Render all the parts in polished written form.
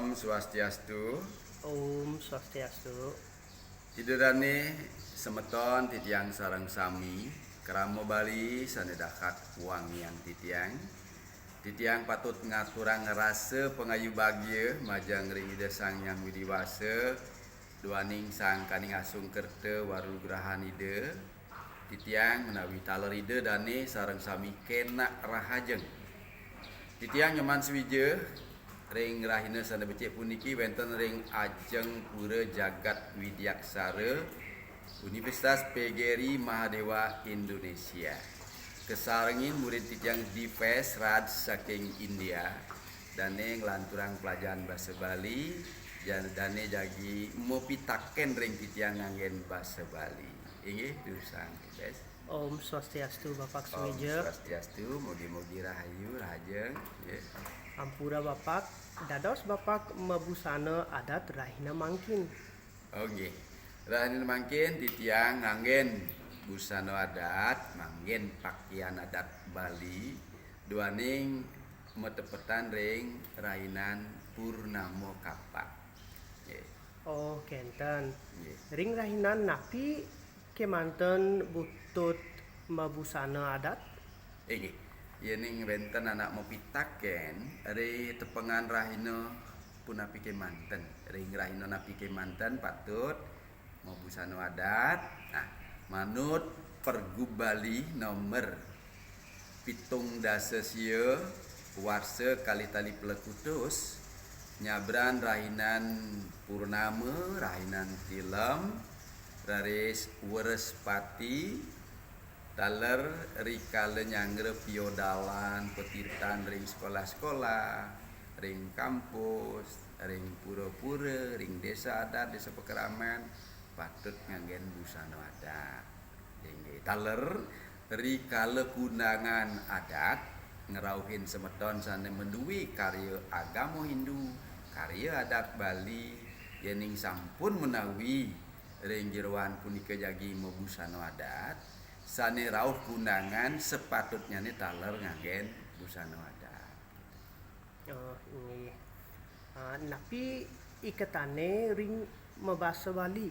Om Swastiastu. Om Swastiastu. Idurane semeton titiang sareng sami kramo Bali sanedakat wangian titiang. Titiang patut ngaturang rasa pengayu bagya majang ring ida sang yang widiwasa duaning sang kaning asung kerta waru grahan ida. Titiang menawi taler ida dane sareng sami kenak rahajeng. Titiang nyaman swija ring rahina sana becik puniki wonten ring ajeng pura jagat widyaksara Universitas PGRI Mahadewa Indonesia. Kesarengin murid titiang Dipes Raj saking India dane nglanturang pelajaran bahasa Bali dane jagi mopitaken ring titiang nganggen bahasa Bali. Inggih dusang Dipes. Om Swastiastu Bapak Om Sumeja. Swastiastu, mugi-mugi rahayu rahajeng. Ampura Bapak, dados Bapak mabusana adat rahina mangkin. Oke. Rahina mangkin titiang nganggen busana adat, manggen pakaian adat Bali, duaning metepetan ring rainan Purnama Kapak. Oh, kenten. Nggih. Ring rahinan napi kemanten butut mabusana adat. Nggih. Yening wenten anak mopitaken ri tepengan rahina punapi kemanten. Ring rahina napi kemanten patut mabusana adat. Nah, manut Pergub Bali nomor 17 warsa kali tali Plekutus nyabran rahinan Purnama, rahinan Tilem, raris Werespati, taler rikale nyangre piodalan petirtan ring sekolah-sekolah, ring kampus, ring pura-pura, ring desa adat, desa pekeraman patut nganggen busana adat. Inggih taler rikale kundangan adat ngerauhin semeton sane menduwi karya agama Hindu, karya adat Bali yening sampun menawi ring jeroan punika jagi mabusana adat sane rauh kundangan sepatutnya ni taler nganggen busana adat. Oh, ini. Napi iketane ring mabasa Bali.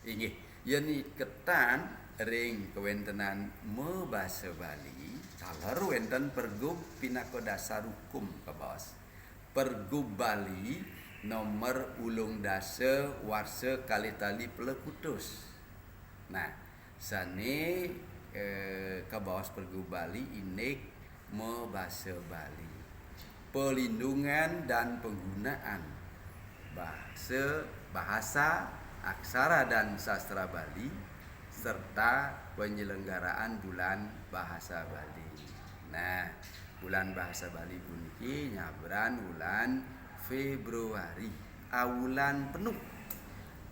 Inggih, yen iketan ring kewentenan mabasa Bali taler wenten Pergub pinaka dasar hukum kabaos. Pergub Bali nomor ulung dasa warsa kali tali Plekutus. Nah, sane kabaos Pergub Bali inik mabasa Bali. Pelindungan dan penggunaan bahasa, aksara dan sastra Bali serta penyelenggaraan bulan bahasa Bali. Nah, bulan bahasa Bali puniki nyabran bulan Februari, awulan penuh.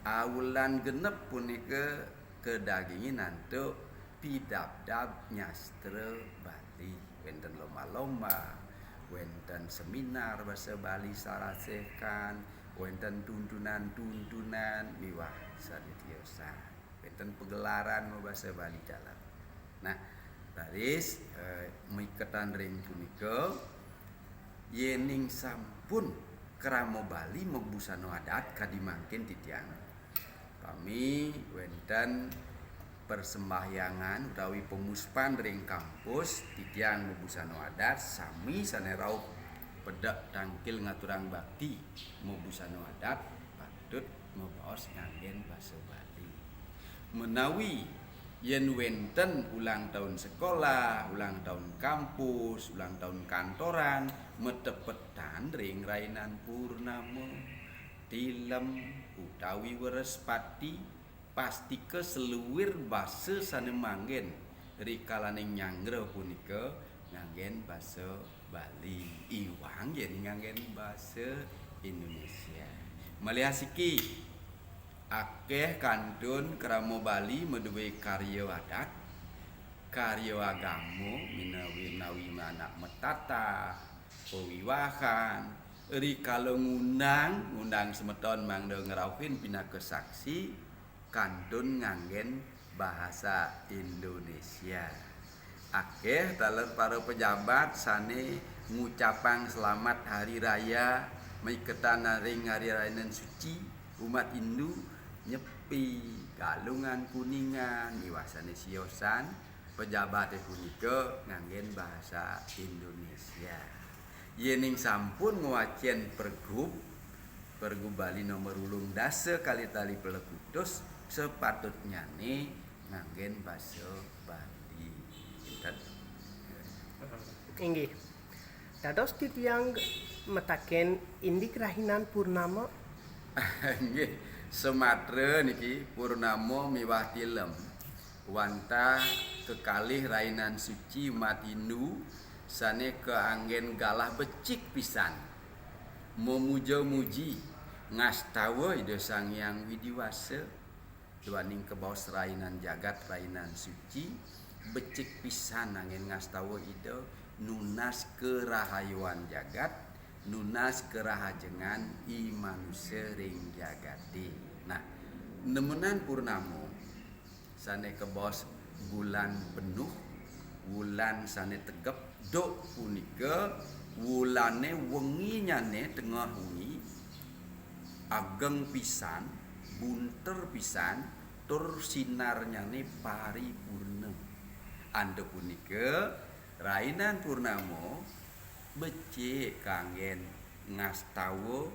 Awulan genep punika kedagingin nantuk pidabdab nyastra Bali. Wenten lomba-lomba, wenten seminar bahasa Bali sarasekan, wenten tuntunan-tuntunan miwah sanitiosa. Wenten pegelaran bahasa Bali dalam. Nah, baris miketan ring punika yening sampun kramo Bali mabusana adat kadimangkin titiang. Kami wenten persembahyangan utawi pemuspan ring kampus titiang mabusana adat sami sane rauh pedak tangkil ngaturang bakti mabusana adat patut mabaos nganggen basa Bali. Menawi yen wenten ulang tahun sekolah, ulang tahun kampus, ulang tahun kantoran, metepetan ring rainan Purnama, Tilem, utawi Werespati, pasti keseluwir basa sane manggen rikalaning nyanggra punika nganggen basa Bali. Iwang yen nganggen basa Indonesia. Maliasiki akeh kantun kramo Bali meduwe karya adat, karya agama minawi anak metata, pewiwahan, rikala ngundang semeton mangda ngrauhin pinaka saksi kantun nganggen bahasa Indonesia. Akeh taler para pejabat sane ngucapang selamat hari raya maiketan ring hari rainan suci umat Hindu nyepi galungan kuningan iwasane siosan pejabat punika nganggen bahasa Indonesia. Yening sampun ngwacen pergub Bali nomor ulung dasa kali tali pelekutus sepatutnya nih nganggen bahasa Bali. Pinten? Inggih. Dados titiang metaken indik rahinan purnama. Nggih, Sumatra niki purnama miwah tilem. Wanta kekalih rainan suci umat Hindu sane keanggen galah becik pisan. Memuja-muji ngastawa Ida Sang Hyang Widiwasa duaning kebaos rainan jagat rainan suci becik pisan angin ngastawa Ida nunas kerahayuan jagat nunas kerahajengan i manusia ring jagati. Nah, nemenan purnama sane kebaos bulan penuh wulan sane tegep dok punika wulane wengi nyane tengah wengi ageng pisan bunter pisan tur sinar nyane paripurna. Anda punika rainan purnama becik kanggen ngastawa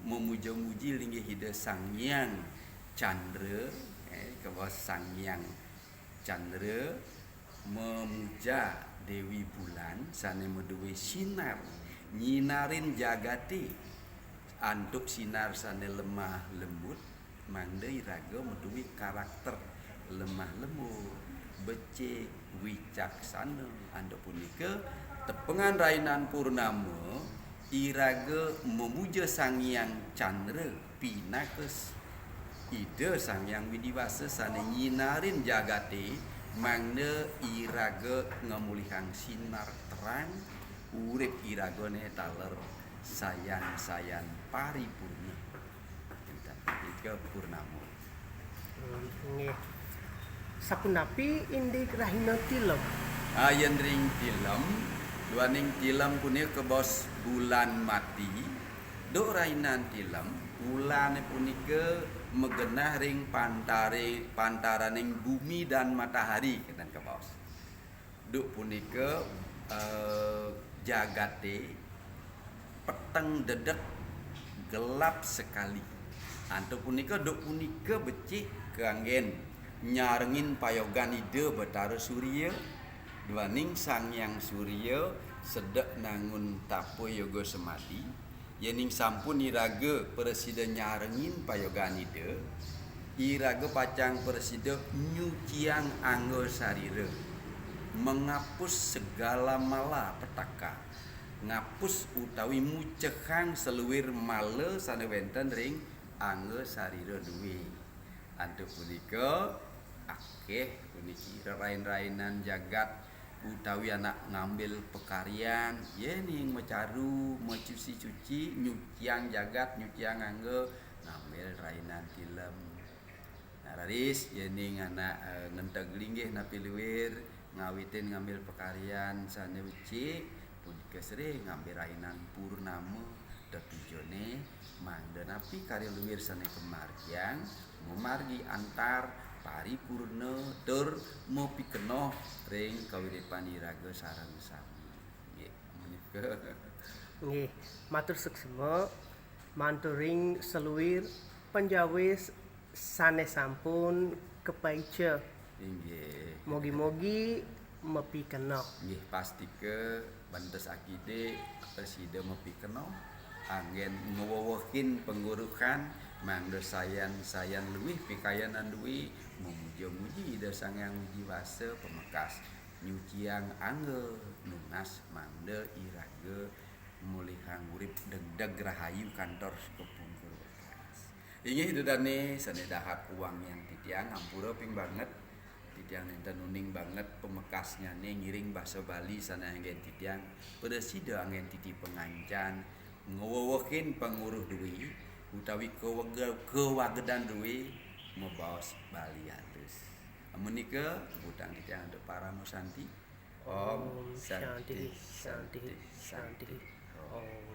memuja-muji linggih Ida Sang Hyang Candra kebaos Sang Hyang Candra memuja Dewi Bulan sane meduwe sinar nyinarin jagati antuk sinar sane lemah lembut mangda iraga meduwe karakter lemah lembut becik wicaksana. Anda punika tepengan rainan purnama iraga memuja Sang Hyang Candra pinakes Ida Sang Hyang Widiwasa sane nyinarin jagate mangda iraga ngamulihang sinar terang urip iragane taler sayan-sayan paripurna. Ika purnama. Nggih. Sapunapi indik rahina tilem. Ayen ring tilem duaning tilem punika kebaos bulan mati dok rainan tilem bulan punika megenah ring pantaraning bumi dan matahari keten kebaos. Duk punika jagate peteng dedek gelap sekali. Antuk punika duk punika becik keanggen nyarengin payogan ide Betara Surya duaning Sang Hyang Surya sedek nangun tapo yoga semadi yening sampun iraga presida nyarengin payogan ide iraga pacang presida nyuciang anggo sarira menghapus segala mala petaka ngapus utawi mucehang seluwir male sane wenten ring anggo sarira duwe. Antuk punika akeh puniki rain-rainan jagat utawi anak ngambil pekaryan yening mecaru mecuci-cuci nyuciang jagat nyuciang anggo ngambil rainan tilem. Nah raris yening anak ngenteg linggih napi luwir ngawitin ngambil pekaryan sane becik punika sering ngambil rainan purnama tetujone mangda napi kari luwir sane kemargian memargi antar paripurna tur mopikena ring kawuripan iraga sareng sami. Nggih, menika. Nggih, matur seksema manturing seluwir penjawis sanes sampun kepaice. Inggih. Mogi-mogi mepikena. Nggih pastike bantes akide presida mepikena anggen ngewowohin pengurukan mangda sayan luwih pikayanan duwi memuja-muji Ida Sang Hyang Widiwasa pemekas nyuciang angge nunas mangda iraga mulihang urip degdeg rahayu kantor kepungkur bekas. Inggih dudane sane dahak uang yang titiang ampura ping banget titiang nenten uning banget pemekasnya nih ngiring bahasa Bali sana anggen titiang presida anggen titi pengancan ngewowohin penguruh duwi utawi kewagedan duwi mebaos Bali halus. Menika budang titiang untuk para musanti. Om Shanti Shanti Shanti. Om